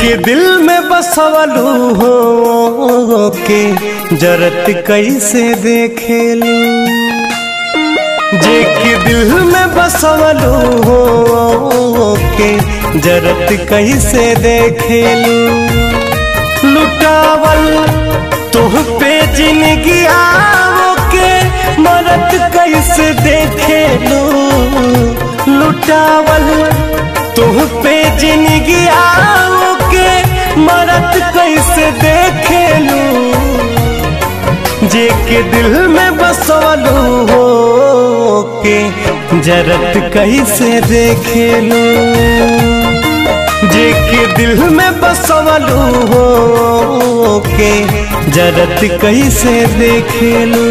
के दिल में बसवलू हो के जरत कैसे देखेलू, जे के दिल में बसवलू हो के जरत कैसे देखेलू। लुटावल तुह पे जिंदगी आओ के मरत कैसे देखेलू, लुटावल तुह पे जिंदगी आओ के मरत कैसे देखेलू। जे के दिल में बसवलू हो के जरत कैसे देखेलू, जे के दिल में बसवलू हो के जरत कैसे देखेलू।